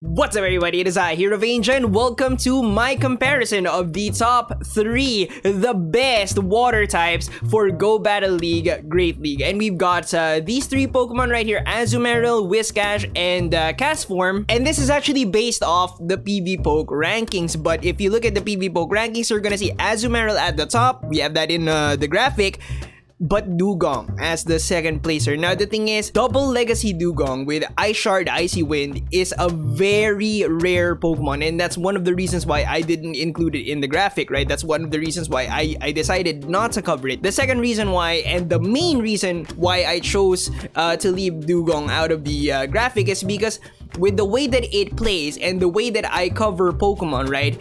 What's up everybody, it is I, Hero Vange, and welcome to my comparison of the top 3 the best water types for Go Battle League Great League. And we've got these 3 Pokemon right here, Azumarill, Whiscash, and Castform. And this is actually based off the PvPoke rankings, but if you look at the PvPoke rankings, you're gonna see Azumarill at the top. We have that in the graphic. But Dugong as the second placer. Now the thing is, double legacy Dugong with Ice Shard, Icy Wind is a very rare Pokemon, and that's one of the reasons why I didn't include it in the graphic, right? That's one of the reasons why I decided not to cover it. The second reason why, and the main reason why I chose to leave Dugong out of the graphic is because with the way that it plays and the way that I cover Pokemon, right?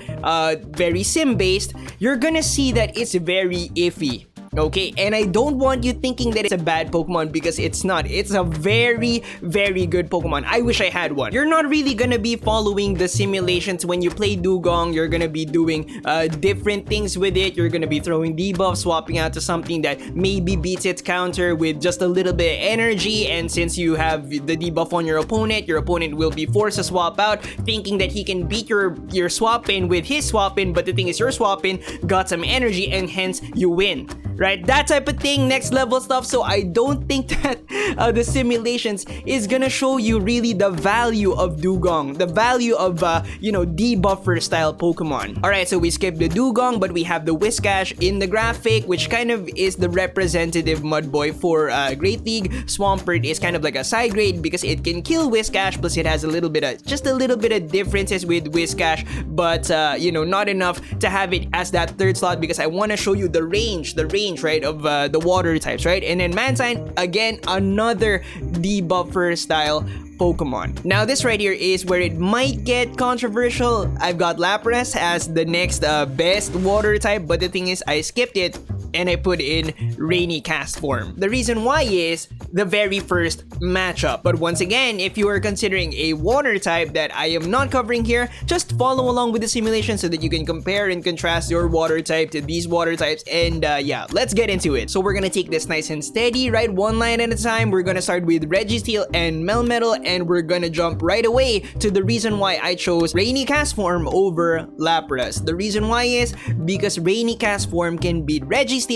Very sim-based, you're gonna see that it's very iffy. Okay, and I don't want you thinking that it's a bad Pokemon because it's not. It's a very, very good Pokemon. I wish I had one. You're not really gonna be following the simulations when you play Dugong. You're gonna be doing different things with it. You're gonna be throwing debuffs, swapping out to something that maybe beats its counter with just a little bit of energy. And since you have the debuff on your opponent will be forced to swap out, thinking that he can beat your swap in with his swap in. But the thing is, your swap in got some energy and hence you win. Right, that type of thing, next level stuff. So I don't think that the simulations is gonna show you really the value of Dugong, the value of debuffer style Pokemon. All right, so we skipped the Dugong, but we have the Whiscash in the graphic, which kind of is the representative Mudboy for Great League. Swampert is kind of like a side grade because it can kill Whiscash, plus it has just a little bit of differences with Whiscash, but not enough to have it as that third slot because I want to show you the range, right, of the water types, right? And then Mansign, again, another debuffer style Pokemon. Now this right here is where it might get controversial. I've got Lapras as the next best water type, but the thing is I skipped it and I put in Rainy Castform. The reason why is the very first matchup. But once again, if you are considering a water type that I am not covering here, just follow along with the simulation so that you can compare and contrast your water type to these water types. And yeah, let's get into it. So we're gonna take this nice and steady, right? One line at a time. We're gonna start with Registeel and Melmetal, and we're gonna jump right away to the reason why I chose Rainy Castform over Lapras. The reason why is because Rainy Castform can beat Registeel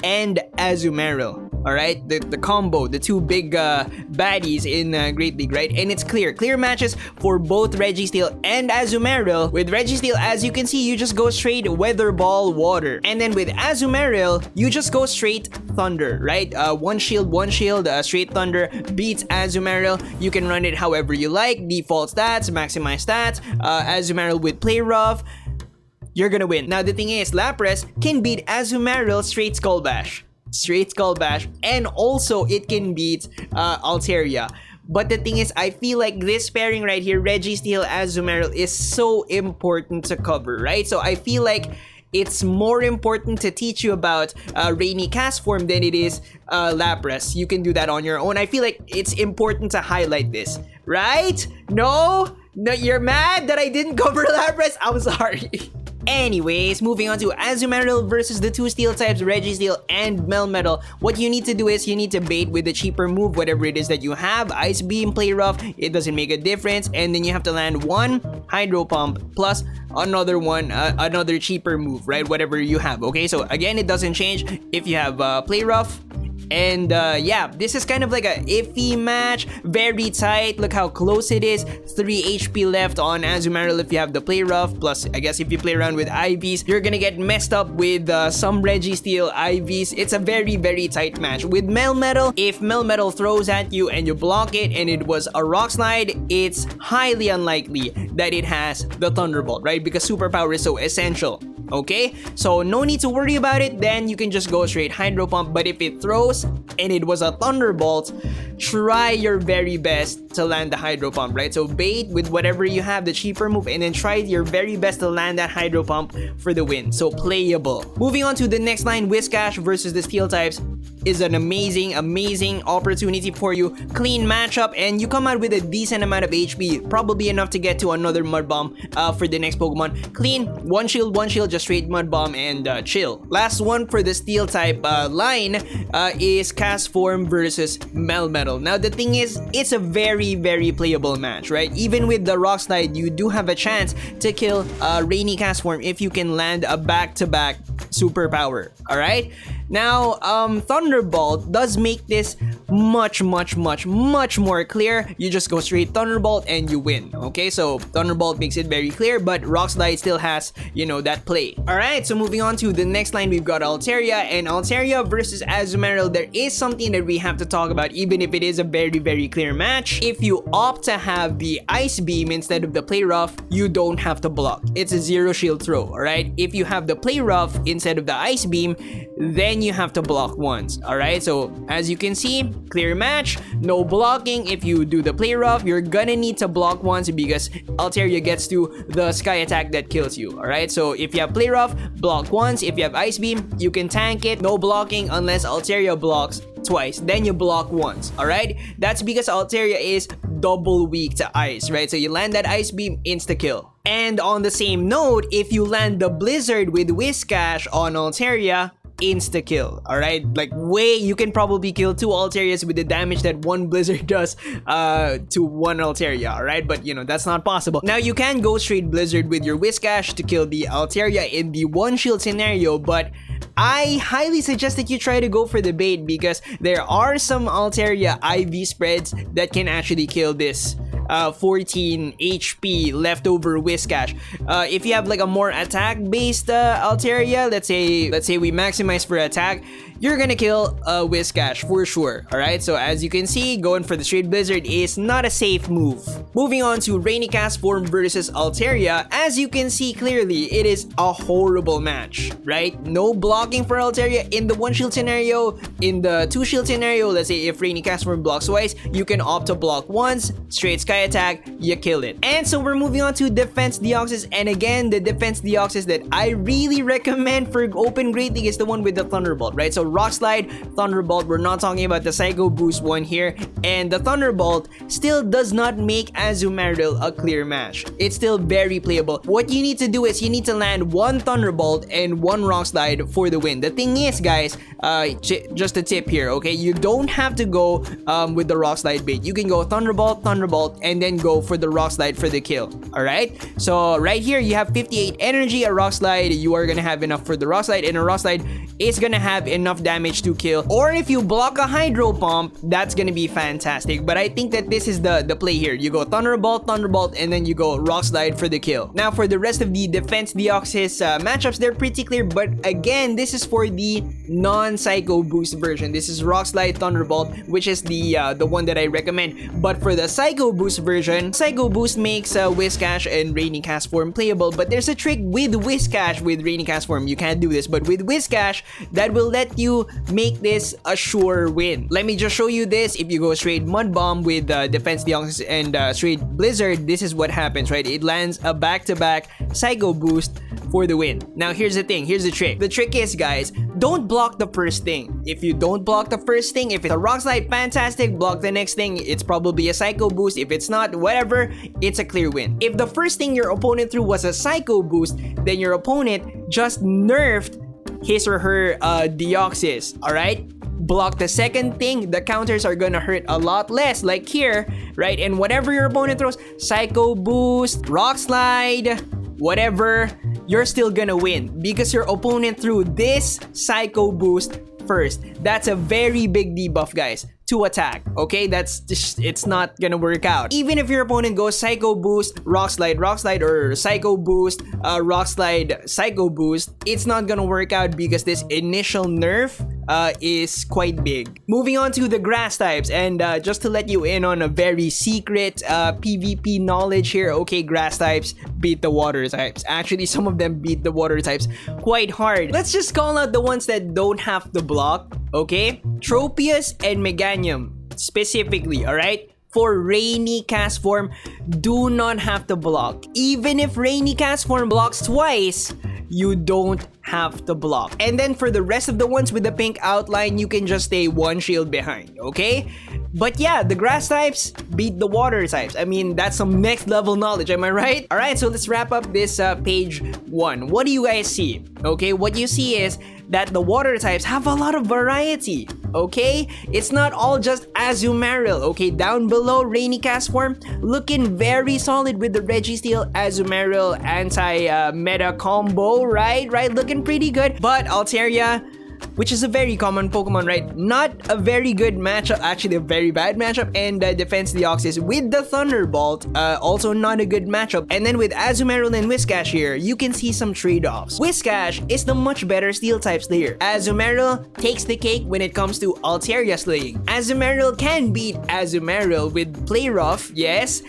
and Azumarill. Alright, the combo, the 2 big baddies in Great League, right? And it's clear matches for both Registeel and Azumarill. With Registeel, as you can see, you just go straight Weather Ball Water. And then with Azumarill, you just go straight Thunder, right? One shield, straight Thunder beats Azumarill. You can run it however you like, default stats, maximize stats, Azumarill with Play Rough. You're gonna win. Now the thing is, Lapras can beat Azumarill straight Skull Bash, and also it can beat Altaria. But the thing is, I feel like this pairing right here, Registeel, Azumarill, is so important to cover, right? So I feel like it's more important to teach you about Rainy Castform than it is Lapras. You can do that on your own. I feel like it's important to highlight this, right? No, you're mad that I didn't cover Lapras? I'm sorry. Anyways, moving on to Azumarill versus the 2 steel types, Registeel and Melmetal. What you need to do is you need to bait with the cheaper move, whatever it is that you have. Ice Beam, Play Rough, it doesn't make a difference. And then you have to land 1 Hydro Pump plus another one, another cheaper move, right? Whatever you have, okay? So again, it doesn't change if you have Play Rough. And yeah, this is kind of like a iffy match, very tight. Look how close it is. 3 HP left on Azumarill if you have the Play Rough. Plus, I guess if you play around with IVs, you're gonna get messed up with some Registeel IVs. It's a very, very tight match. With Melmetal, if Melmetal throws at you and you block it and it was a Rock Slide, it's highly unlikely that it has the Thunderbolt, right? Because Superpower is so essential. Okay, so no need to worry about it. Then you can just go straight Hydro Pump. But if it throws and it was a Thunderbolt, try your very best to land the Hydro Pump, right? So bait with whatever you have, the cheaper move, and then try your very best to land that Hydro Pump for the win. So playable. Moving on to the next line, Whiscash versus the steel types. is an amazing opportunity for you. Clean matchup, and you come out with a decent amount of HP, probably enough to get to another Mud Bomb for the next Pokemon. Clean, one shield, just straight Mud Bomb and chill. Last one for the Steel type line is Castform versus Melmetal. Now the thing is, it's a very playable match, right? Even with the Rock Slide, you do have a chance to kill Rainy Castform if you can land a back-to-back superpower. All right. Now, Thunderbolt does make this much more clear. You just go straight Thunderbolt and you win. Okay, so Thunderbolt makes it very clear, but Rock Slide still has, you know, that play. Alright, so moving on to the next line, we've got Altaria, and Altaria versus Azumarill. There is something that we have to talk about, even if it is a very clear match. If you opt to have the Ice Beam instead of the Play Rough, you don't have to block. It's a zero shield throw, alright? If you have the Play Rough instead of the Ice Beam, then you have to block once. Alright, so as you can see, clear match, no blocking. If you do the Play Rough, you're gonna need to block once because Altaria gets to the Sky Attack that kills you. Alright, so if you have Play Rough, block once. If you have Ice Beam, you can tank it, no blocking unless Altaria blocks twice, then you block once. Alright, that's because Altaria is double weak to ice, right? So you land that Ice Beam, insta kill. And on the same note, if you land the Blizzard with Whiscash on Altaria, insta kill. Alright, like you can probably kill 2 Altarias with the damage that one Blizzard does to one Altaria. Alright, but you know, that's not possible. Now you can go straight Blizzard with your Whiscash to kill the Altaria in the one shield scenario, but I highly suggest that you try to go for the bait because there are some Altaria IV spreads that can actually kill this 14 HP leftover Whiscash. If you have like a more attack based Altaria, let's say we maximize for attack, you're gonna kill Whiscash for sure. Alright, so as you can see, going for the straight Blizzard is not a safe move. Moving on to Rainy Castform versus Altaria, as you can see clearly, it is a horrible match, right? No blocking for Altaria in the one shield scenario. In the two shield scenario, let's say if Rainy Castform blocks twice, you can opt to block once, straight Sky Attack, you kill it. And so we're moving on to Defense Deoxys, and again, the Defense Deoxys that I really recommend for Open Great League is the one with the Thunderbolt, right? So Rock Slide, Thunderbolt, we're not talking about the Psycho Boost one here, and the Thunderbolt still does not make Azumarill a clear match. It's still very playable. What you need to do is you need to land one Thunderbolt and one Rock Slide for the win. The thing is, guys, just a tip here, okay? You don't have to go with the Rock Slide bait. You can go Thunderbolt, and then go for the Rock Slide for the kill. Alright? So right here, you have 58 energy. A Rock Slide, you are gonna have enough for the Rock Slide, and a Rock Slide is gonna have enough damage to kill. Or if you block a Hydro Pump, that's gonna be fantastic. But I think that this is the play here. You go Thunderbolt, and then you go Rock Slide for the kill. Now for the rest of the Defense Deoxys matchups, they're pretty clear, but again, this is for the non-Psycho Boost version. This is Rock Slide, Thunderbolt, which is the one that I recommend. But for the Psycho Boost version, Psycho Boost makes Whiscash and Rainy Castform playable, but there's a trick with Whiscash with Rainy Castform. You can't do this, but with Whiscash, that will let you make this a sure win. Let me just show you this. If you go straight Mud Bomb with Defense Deoxys and straight Blizzard, this is what happens, right? It lands a back-to-back Psycho Boost for the win. Now here's the thing, here's the trick. The trick is, guys, don't block the first thing. If you don't block the first thing, if it's a Rock Slide, fantastic, block the next thing. It's probably a Psycho Boost. If it's not, whatever, it's a clear win. If the first thing your opponent threw was a Psycho Boost, then your opponent just nerfed his or her Deoxys, alright? Block the second thing, the counters are gonna hurt a lot less, like here, right? And whatever your opponent throws, Psycho Boost, Rock Slide, whatever, you're still gonna win because your opponent threw this Psycho Boost first. That's a very big debuff, guys, to attack. Okay, that's just, it's not gonna work out. Even if your opponent goes Psycho Boost, Rock Slide, or Psycho Boost, Rock Slide, Psycho Boost, it's not gonna work out because this initial nerf is quite big. Moving on to the grass types, and just to let you in on a very secret PvP knowledge here, okay, grass types beat the water types. Actually, some of them beat the water types quite hard. Let's just call out the ones that don't have to block, okay? Tropius and Meganium specifically, alright? For Rainy Castform, do not have to block. Even if Rainy Castform blocks twice, you don't have to block. And then for the rest of the ones with the pink outline, you can just stay one shield behind, okay? But yeah, the grass types beat the water types. I mean, that's some next level knowledge, am I right? Alright, so let's wrap up this page 1. What do you guys see? Okay, what you see is that the water types have a lot of variety, okay? It's not all just Azumarill, okay? Down below, Rainy Castform, looking very solid with the Registeel Azumarill anti-meta combo, right? Looking pretty good. But Altaria, which is a very common Pokemon, right? Not a very good matchup, actually a very bad matchup. And Defense Deoxys with the Thunderbolt, also not a good matchup. And then with Azumarill and Whiscash here, you can see some trade-offs. Whiscash is the much better Steel type Slayer. Azumarill takes the cake when it comes to Altaria slaying. Azumarill can beat Azumarill with Play Rough, yes.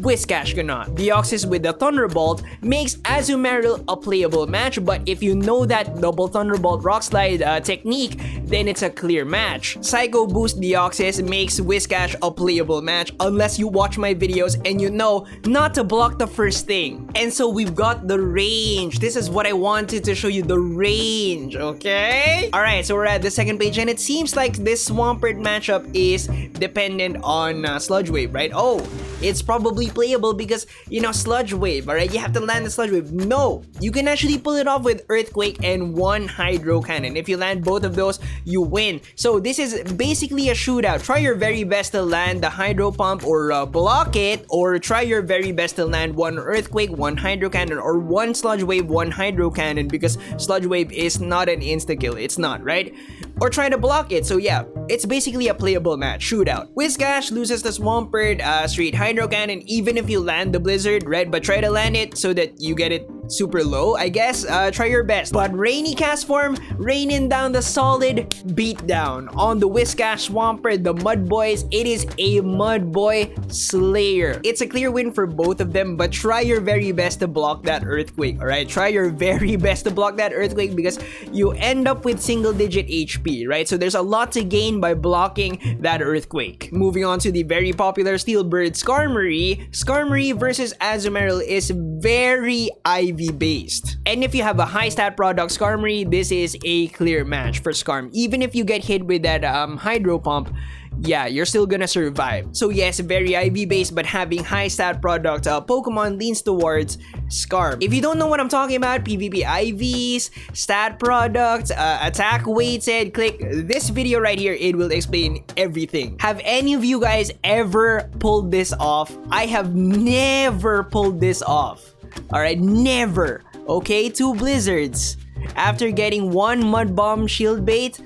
Whiscash cannot. Deoxys with the Thunderbolt makes Azumarill a playable match, but if you know that double Thunderbolt Rock Slide technique, then it's a clear match. Psycho Boost Deoxys makes Whiscash a playable match unless you watch my videos and you know not to block the first thing. And so we've got the range. This is what I wanted to show you, the range, okay? Alright, so we're at the second page and it seems like this Swampert matchup is dependent on Sludge Wave, right? Oh, it's probably playable because, you know, Sludge Wave, alright? You have to land the Sludge Wave. No! You can actually pull it off with Earthquake and one Hydro Cannon. If you land both of those, you win. So this is basically a shootout. Try your very best to land the Hydro Pump or block it, or try your very best to land one Earthquake, one Hydro Cannon, or one Sludge Wave, one Hydro Cannon, because Sludge Wave is not an insta-kill. It's not, right? Or try to block it. So yeah, it's basically a playable match, shootout. Whiscash loses the Swampert, straight Hydro Cannon, even if you land the Blizzard, right? But try to land it so that you get it super low, I guess. Try your best. But Rainy Castform raining down the solid beatdown on the Whiscash Swampert, the Mud Boys. It is a Mud Boy Slayer. It's a clear win for both of them, but try your very best to block that Earthquake, alright? Try your very best to block that Earthquake because you end up with single-digit HP, right? So there's a lot to gain by blocking that Earthquake. Moving on to the very popular Steel Bird Skarmory. Skarmory versus Azumarill is very IV based. And if you have a high stat product Skarmory, this is a clear match for Skarm. Even if you get hit with that Hydro Pump, yeah, you're still gonna survive. So yes, very IV based, but having high stat product Pokemon leans towards Skarm. If you don't know what I'm talking about, PvP IVs, stat products, attack weighted, click this video right here. It will explain everything. Have any of you guys ever pulled this off? I have never pulled this off. Alright, never. Okay, 2 Blizzards. After getting 1 Mud Bomb Shield Bait,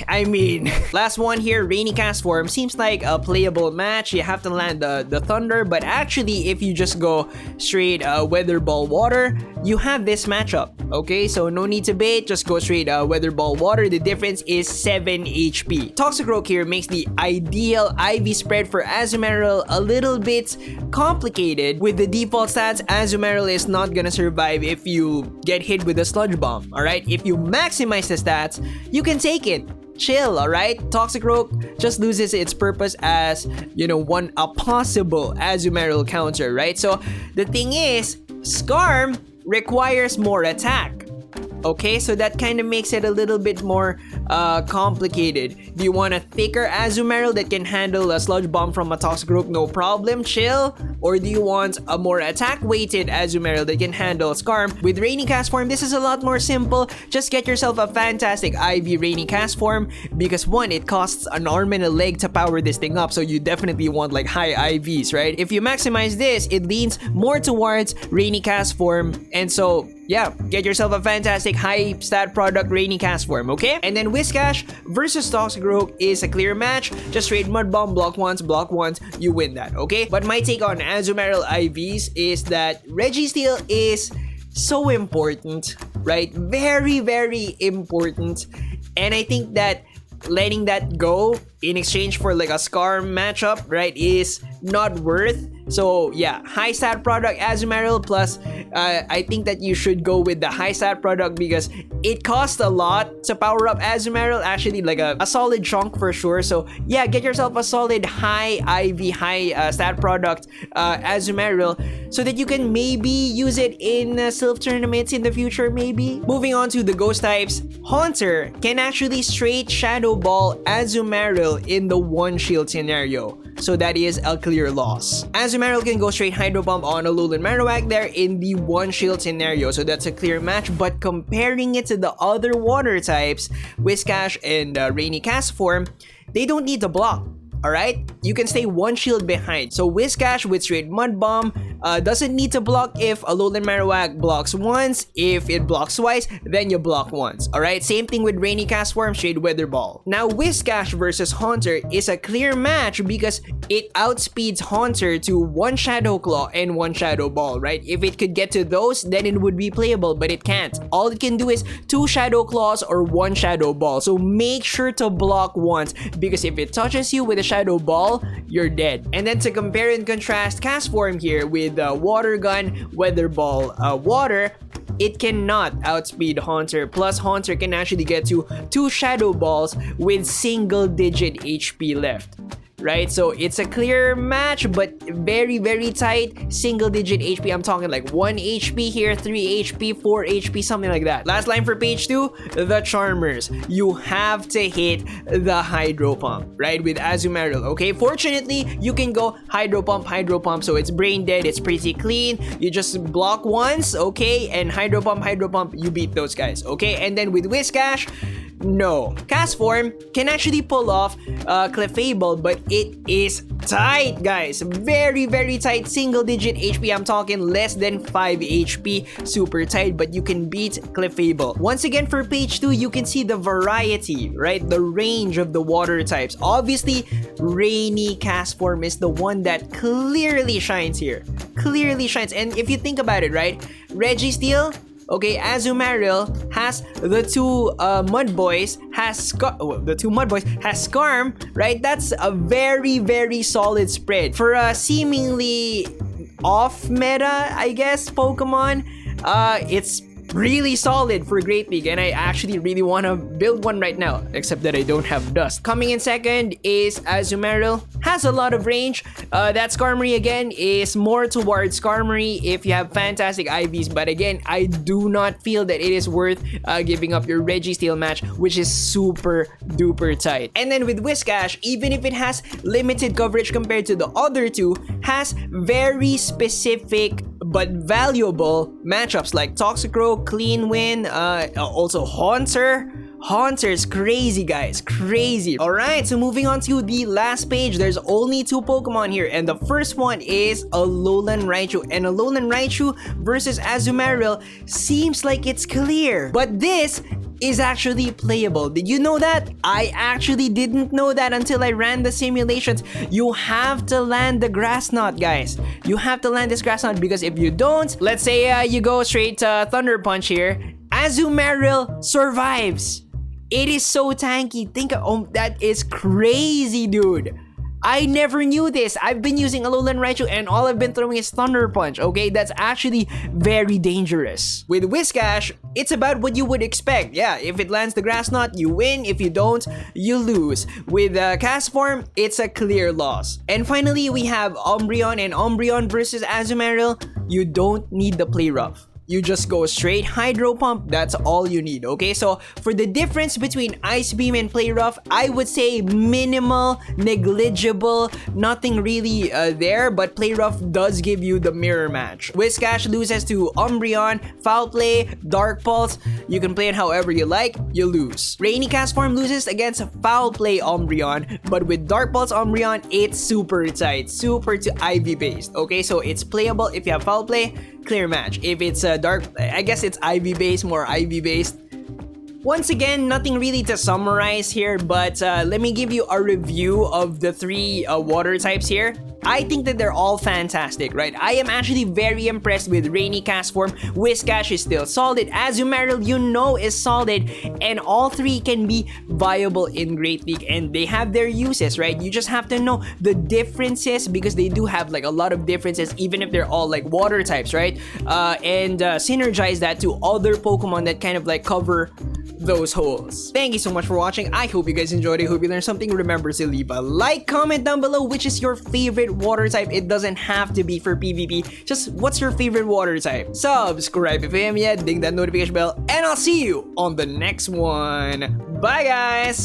I mean, last one here, Rainy Castform. Seems like a playable match. You have to land the Thunder, but actually, if you just go straight Weather Ball Water, you have this matchup. Okay, so no need to bait, just go straight Weather Ball Water. The difference is 7 HP. Toxicroak here makes the ideal IV spread for Azumarill a little bit complicated. With the default stats, Azumarill is not gonna survive if you get hit with a Sludge Bomb. Alright, if you maximize the stats, you can take it. Chill, alright? Toxicroak just loses its purpose as, you know, a possible Azumarill counter, right? So the thing is, Skarm requires more attack. Okay, so that kind of makes it a little bit more complicated. Do you want a thicker Azumarill that can handle a Sludge Bomb from a Toxicroak no problem, chill? Or do you want a more attack-weighted Azumarill that can handle Skarm? With Rainy Castform, this is a lot more simple. Just get yourself a fantastic IV Rainy Castform because one, it costs an arm and a leg to power this thing up, so you definitely want like high IVs, right? If you maximize this, it leans more towards Rainy Castform, and so yeah, get yourself a fantastic high stat product Rainy Castform, okay? And then Whiscash versus Toxicroak is a clear match. Just straight Mud Bomb, block once, you win that, okay? But my take on Azumarill IVs is that Registeel is so important, right? Very, very important. And I think that letting that go in exchange for like a Skarm matchup, right, is not worth So yeah, high stat product Azumarill plus I think that you should go with the high stat product because it costs a lot to power up Azumarill, actually like a solid chunk for sure. So yeah, get yourself a solid high IV, high stat product Azumarill so that you can maybe use it in Sylph tournaments in the future maybe. Moving on to the ghost types, Haunter can actually straight Shadow Ball Azumarill in the one shield scenario. So that is a clear loss. Azumarill can go straight Hydro Pump on Alolan Marowak there in the one shield scenario, so that's a clear match. But comparing it to the other water types, Whiscash and Rainy Castform, they don't need to block. Alright, you can stay one shield behind. So Whiscash with straight Mud Bomb doesn't need to block if Alolan Marowak blocks once. If it blocks twice, then you block once. Alright, same thing with Rainy Castform, straight Weather Ball. Now Whiscash versus Haunter is a clear match because it outspeeds Haunter to one Shadow Claw and one Shadow Ball, right? If it could get to those, then it would be playable, but it can't. All it can do is two Shadow Claws or one Shadow Ball. So make sure to block once because if it touches you with a Shadow Ball, you're dead. And then to compare and contrast Castform here with Water Gun, Weather Ball, Water, it cannot outspeed Haunter. Plus Haunter can actually get to two Shadow Balls with single digit HP left. Right, so it's a clear match, but very, very tight. Single digit HP. I'm talking like 1 HP here, 3 HP, 4 HP, something like that. Last line for page 2, the Charmers. You have to hit the Hydro Pump, right, with Azumarill. Okay, fortunately, you can go Hydro Pump, so it's brain dead, it's pretty clean. You just block once, okay, and Hydro Pump, you beat those guys, okay? And then with Whiscash, no. Castform can actually pull off Clefable, but it is tight, guys. Very, very tight. Single digit HP. I'm talking less than 5 HP. Super tight, but you can beat Clefable. Once again, for page 2, you can see the variety, right? The range of the water types. Obviously, Rainy Castform is the one that clearly shines here. Clearly shines. And if you think about it, right? Registeel, okay, Azumarill has the two Mud Boys, has Skarm, right? That's a very, very solid spread. For a seemingly off-meta, I guess, Pokemon, it's really solid for Great League, and I actually really want to build one right now, except that I don't have Dust. Coming in second is Azumarill. Has a lot of range. That Skarmory again is more towards Skarmory if you have fantastic IVs, but again, I do not feel that it is worth giving up your Registeel match, which is super duper tight. And then with Whiscash, even if it has limited coverage compared to the other two, has very specific but valuable matchups like Toxicroak, Clean Win, also Haunter. Haunter's crazy, guys, crazy. Alright, so moving on to the last page, there's only 2 Pokemon here, and the first one is Alolan Raichu. And Alolan Raichu versus Azumarill seems like it's clear, but this is actually playable. Did you know that? I actually didn't know that until I ran the simulations. You have to land the Grass Knot, guys. You have to land this Grass Knot because if you don't, let's say you go straight Thunder Punch here, Azumarill survives. It is so tanky. Think of that is crazy, dude. I never knew this. I've been using Alolan Raichu and all I've been throwing is Thunder Punch, okay? That's actually very dangerous. With Whiscash, it's about what you would expect. Yeah, if it lands the Grass Knot, you win. If you don't, you lose. With Castform, it's a clear loss. And finally, we have Umbreon, and Umbreon versus Azumarill. You don't need the play rough. You just go straight Hydro Pump, that's all you need, okay? So for the difference between Ice Beam and Play Rough, I would say minimal, negligible, nothing really there, but Play Rough does give you the mirror match. Whiscash loses to Umbreon, Foul Play, Dark Pulse, you can play it however you like, you lose. Rainy Castform loses against Foul Play Umbreon, but with Dark Pulse Umbreon, it's super tight, super to IV based, okay? So it's playable if you have Foul Play, clear match. If it's dark, I guess it's IV based, more IV based. Once again, nothing really to summarize here, but let me give you a review of the 3 water types here. I think that they're all fantastic, right? I am actually very impressed with Rainy Castform. Whiscash is still solid. Azumarill, you know, is solid. And all three can be viable in Great League. And they have their uses, right? You just have to know the differences because they do have like a lot of differences, even if they're all like water types, right? And synergize that to other Pokemon that kind of like cover those holes. Thank you so much for watching. I hope you guys enjoyed it. Hope you learned something. Remember to leave a like, comment down below which is your favorite water type. It doesn't have to be for PvP. Just what's your favorite water type? Subscribe if you haven't yet, ding that notification bell, and I'll see you on the next one. Bye guys!